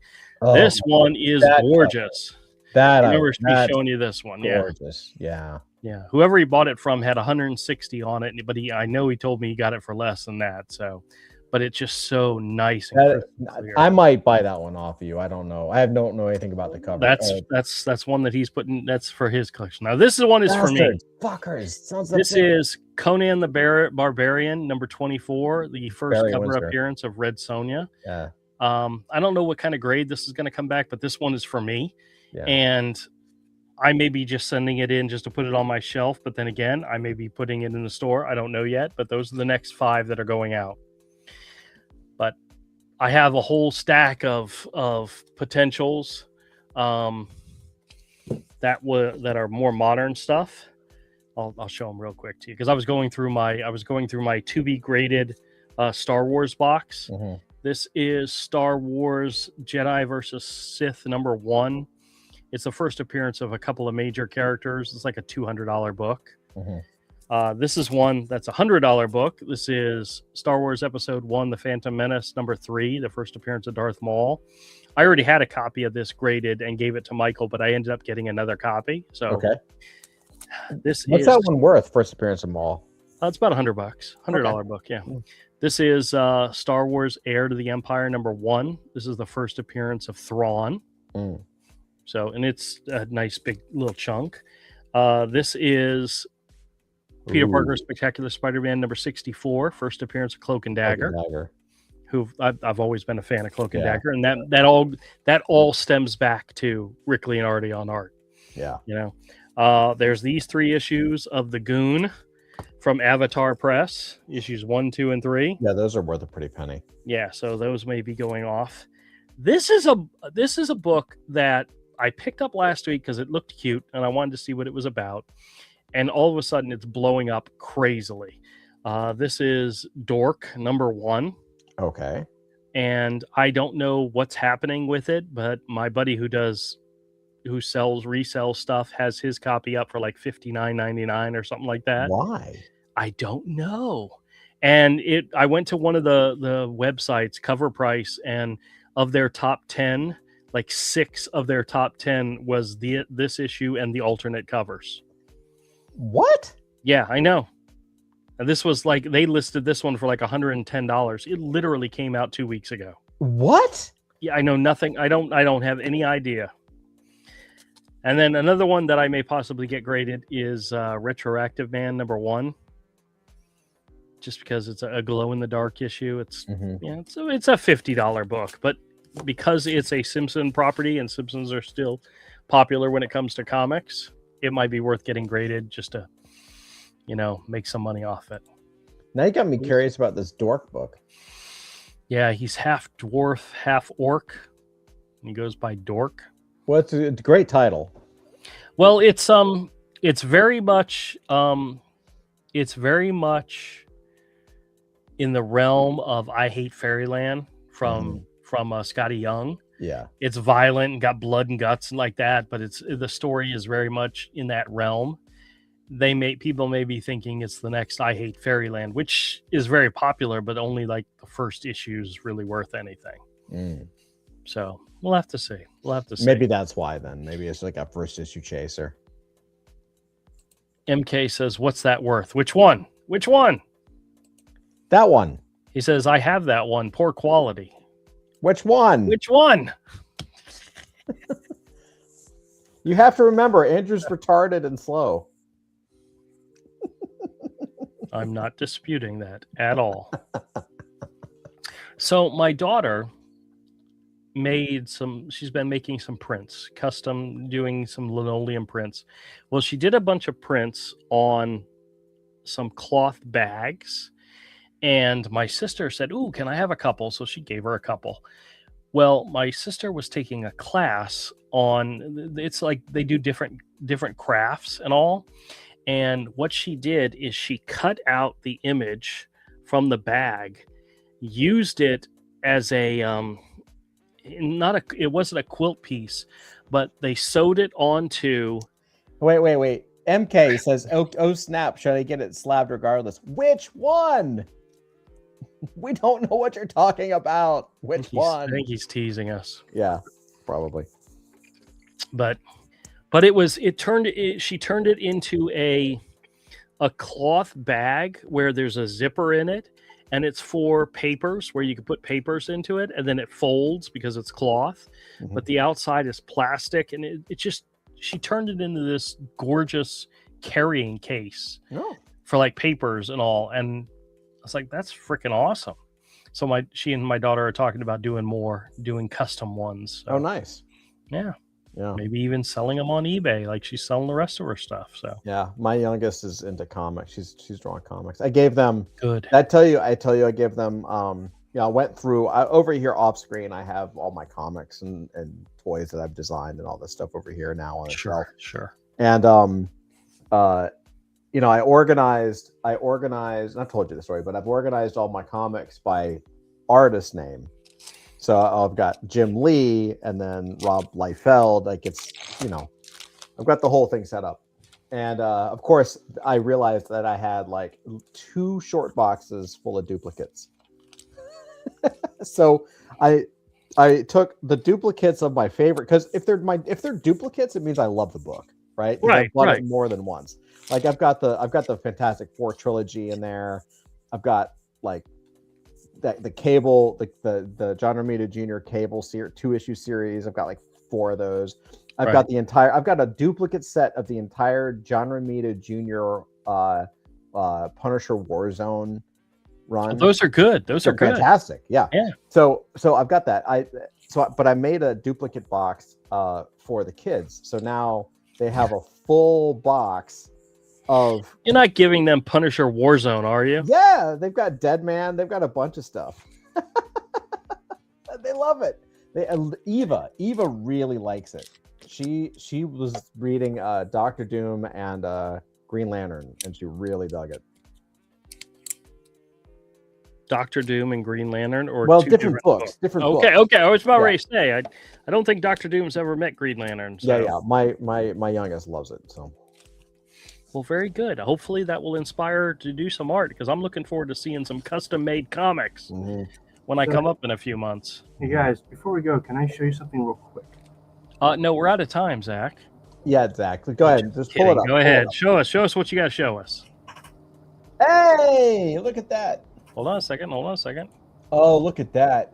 This one is gorgeous. That I remember that's showing you this one. Yeah. gorgeous. Yeah. Yeah. Whoever he bought it from had 160 on it, but I know he told me he got it for less than that. So, but it's just so nice and That, crystal clear. I might buy that one off of you. I don't know. Don't know anything about the cover. That's one that he's putting. That's for his collection. Now this one is for me. Fuckers. This is Conan the Barbarian, number 24, the first cover appearance of Red Sonja. Yeah. I don't know what kind of grade this is going to come back, but this one is for me. Yeah. And I may be just sending it in just to put it on my shelf, but then again, I may be putting it in the store. I don't know yet, but those are the next 5 that are going out. But I have a whole stack of potentials that are more modern stuff. I'll show them real quick to you because I was going through my to be graded Star Wars box. Mm-hmm. This is Star Wars Jedi versus Sith number 1. It's the first appearance of a couple of major characters. It's like a $200 book. Mm-hmm. This is one that's a $100 book. This is Star Wars Episode 1, The Phantom Menace number 3, the first appearance of Darth Maul. I already had a copy of this graded and gave it to Michael, but I ended up getting another copy. So okay. What's that one worth? First appearance of Maul. It's about $100, $100 book. Yeah. This is Star Wars Heir to the Empire number 1. This is the first appearance of Thrawn. Mm. So, and it's a nice big little chunk. This is Peter Parker's Spectacular Spider-Man number 64, first appearance of Cloak and Dagger. Who I've always been a fan of Cloak and Dagger, and that all stems back to Rick Leonardi on art. Yeah, you know, there's these 3 issues of The Goon from Avatar Press, issues 1, 2, and 3. Yeah, those are worth a pretty penny. Yeah, so those may be going off. This is a book that I picked up last week because it looked cute and I wanted to see what it was about. And all of a sudden it's blowing up crazily. This is Dork number 1. Okay. And I don't know what's happening with it, but my buddy who resells stuff has his copy up for like $59.99 or something like that. Why? I don't know. And I went to one of the websites, Cover Price, and of their top 10, like 6 of their top 10 was this issue and the alternate covers. What? Yeah, I know. And this was like, they listed this one for like $110. It literally came out 2 weeks ago. What? Yeah, I know nothing. I don't have any idea. And then another one that I may possibly get graded is Retroactive Man number 1. Just because it's a glow in the dark issue. It's it's a $50 book, but because it's a Simpson property and Simpsons are still popular when it comes to comics, it might be worth getting graded just to, make some money off it. Now you got me curious about this Dork book. Yeah, he's half dwarf, half orc. He goes by Dork. Well, it's a great title. Well, it's very much in the realm of I Hate Fairyland from Scotty Young. Yeah, it's violent and got blood and guts and like that, but the story is very much in that realm. People may be thinking it's the next I Hate Fairyland, which is very popular, but only like the first issue is really worth anything. So we'll have to see. Maybe that's why then. Maybe it's like a first issue chaser. MK says, "What's that worth? Which one? Which one?" That one. He says, "I have that one. Poor quality." Which one? Which one? You have to remember, Andrew's retarded and slow. I'm not disputing that at all. So my daughter she's been making some prints, custom doing some linoleum prints. Well, she did a bunch of prints on some cloth bags. And my sister said, "Ooh, can I have a couple?" So she gave her a couple. Well, my sister was taking a class on, it's like they do different crafts and all. And what she did is she cut out the image from the bag, used it as it wasn't a quilt piece, but they sewed it onto. Wait. MK says, oh snap, should I get it slabbed regardless? Which one? We don't know what you're talking about. Which one? I think he's teasing us. Yeah, probably. But But she turned it into a cloth bag where there's a zipper in it, and it's for papers where you can put papers into it, and then it folds because it's cloth, but the outside is plastic, and she turned it into this gorgeous carrying case for like papers and all. And I was like, that's freaking awesome. So she and my daughter are talking about doing custom ones. So, oh, nice. Yeah. Yeah. Maybe even selling them on eBay like she's selling the rest of her stuff. So yeah, my youngest is into comics. She's drawing comics. I gave them good. I tell you, I gave them I went through over here off screen. I have all my comics and toys that I've designed and all this stuff over here now on the shelf. Sure. And I organized, and I've told you the story, but I've organized all my comics by artist name. So I've got Jim Lee and then Rob Liefeld. Like I've got the whole thing set up. And of course, I realized that I had like 2 short boxes full of duplicates. So I took the duplicates of my favorite, because if they're duplicates, it means I love the book, right? I've bought it more than once. Like I've got the Fantastic Four trilogy in there. I've got like the Cable, the John Romita Jr. Cable 2-issue series. I've got like 4 of those. I've got a duplicate set of the entire John Romita Jr. Punisher Warzone run. Well, those are good. Those are good. Fantastic. Yeah. Yeah. So I've got that. But I made a duplicate box for the kids. So now they have a full box of. You're not giving them Punisher Warzone, are you? Yeah, they've got Deadman. They've got a bunch of stuff. They love it. Eva really likes it. She was reading Doctor Doom and Green Lantern, and she really dug it. Doctor Doom and Green Lantern, or different books. Different books. Okay. I was about ready to say I don't think Doctor Doom's ever met Green Lantern. So. Yeah. My youngest loves it. So. Well, very good. Hopefully that will inspire her to do some art, because I'm looking forward to seeing some custom-made comics when I come up in a few months. Hey guys, before we go, can I show you something real quick? No, we're out of time, Zach. Yeah, Zach. Go ahead. Just pull it up. Go ahead. Show us what you got to show us. Hey, look at that. Hold on a second. Oh, look at that.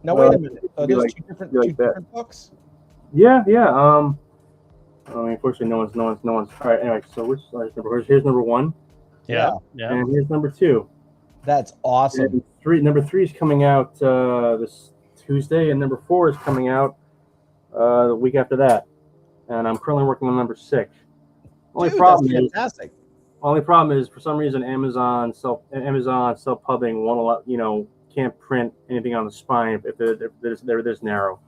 Now, wait a minute. Are those two different books? Yeah. Unfortunately, no one's. All right. Anyway, so here's number 1. Yeah. And here's number 2. That's awesome. Number 3 is coming out this Tuesday, and number 4 is coming out the week after that. And I'm currently working on number 6. Only problem is for some reason Amazon self-pubbing won't allow, can't print anything on the spine if they're this narrow.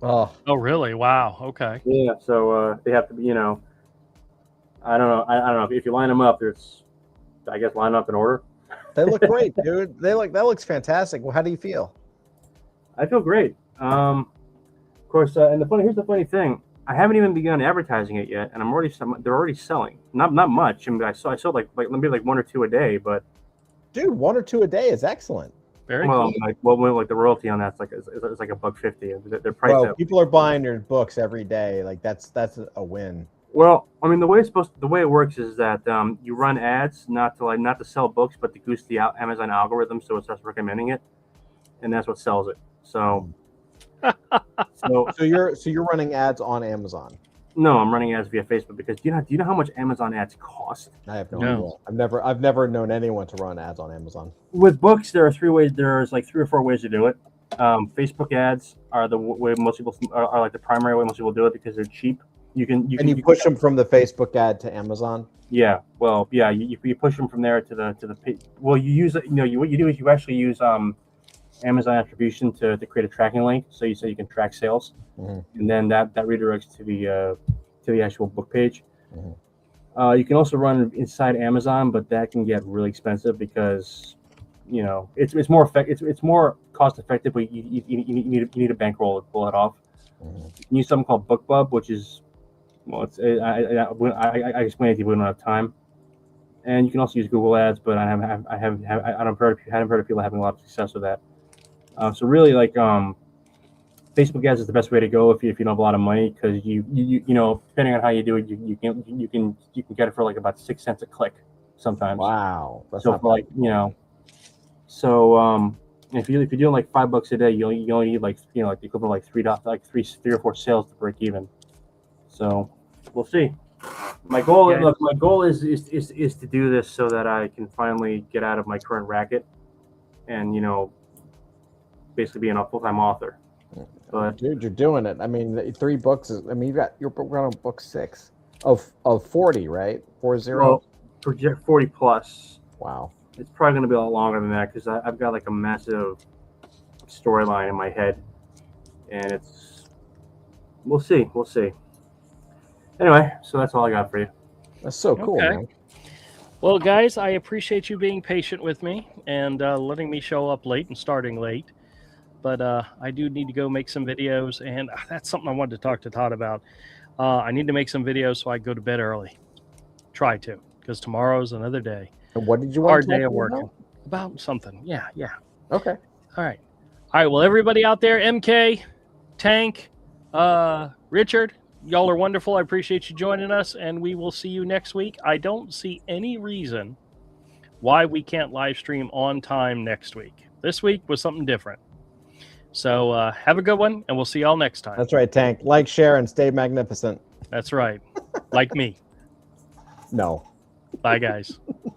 Oh, really? Wow. Okay. Yeah. So they have to be, I don't know. If you line them up, I guess line up in order. They look great, dude. That looks fantastic. Well, how do you feel? I feel great. Of course, and here's the funny thing. I haven't even begun advertising it yet, and they're already selling. Not much. I mean, I sold like maybe like 1 or 2 a day, but dude, 1 or 2 a day is excellent. Very cool. Like the royalty on that's like it's like $1.50. They're priced out. People are buying your books every day. Like that's a win. Well, I mean, the way it works is that you run ads not to sell books, but to goose the Amazon algorithm, so it starts recommending it, and that's what sells it. So. So you're running ads on Amazon? No, I'm running ads via Facebook, because do you know how much Amazon ads cost? I have no idea. I've never known anyone to run ads on Amazon. With books, there are 3 ways. There's like 3 or 4 ways to do it. Facebook ads are the way most people are like the primary way most people do it, because they're cheap. You push them from the Facebook ad to Amazon. Yeah, well, yeah, you push them from there to the page. Well, you use what you do is you actually use Amazon attribution to create a tracking link, so you can track sales, and then that redirects to the actual book page. You can also run inside Amazon, but that can get really expensive because it's more it's more cost effective, but you need a bankroll to pull it off. You can use something called BookBub, which is I explain it to you, we don't have time. And you can also use Google Ads, but I haven't heard of people having a lot of success with that. So really, like Facebook ads is the best way to go if you don't have a lot of money, because you know, depending on how you do it, you can get it for like about 6 cents a click sometimes. Wow. That's So not for like, you know, so if you're doing like $5 a day, you only need like, you know, like the equivalent of like three or four sales to break even. So we'll see. My goal, Yeah. look, my goal is to do this so that I can finally get out of my current racket, and, you know, basically being a full-time author. But dude, you're doing it. I mean, 3 books is. I mean, you're on book 6 of 40, right? 40. well, project 40 plus. Wow. It's probably going to be a lot longer than that, because I've got like a massive storyline in my head, and we'll see. Anyway, so that's all I got for you. That's so cool, Okay. man. Well, guys, I appreciate you being patient with me and letting me show up late and starting late. But I do need to go make some videos, and that's something I wanted to talk to Todd about. I need to make some videos so I go to bed early. Try to, because tomorrow's another day. And what did you want Hard to day talk of to me working. About something. Yeah. Okay. All right. Well, everybody out there, MK, Tank, Richard, y'all are wonderful. I appreciate you joining us, and we will see you next week. I don't see any reason why we can't live stream on time next week. This week was something different. So have a good one, and we'll see y'all next time. That's right, Tank. Like, share, and stay magnificent. That's right. Like me. No. Bye, guys.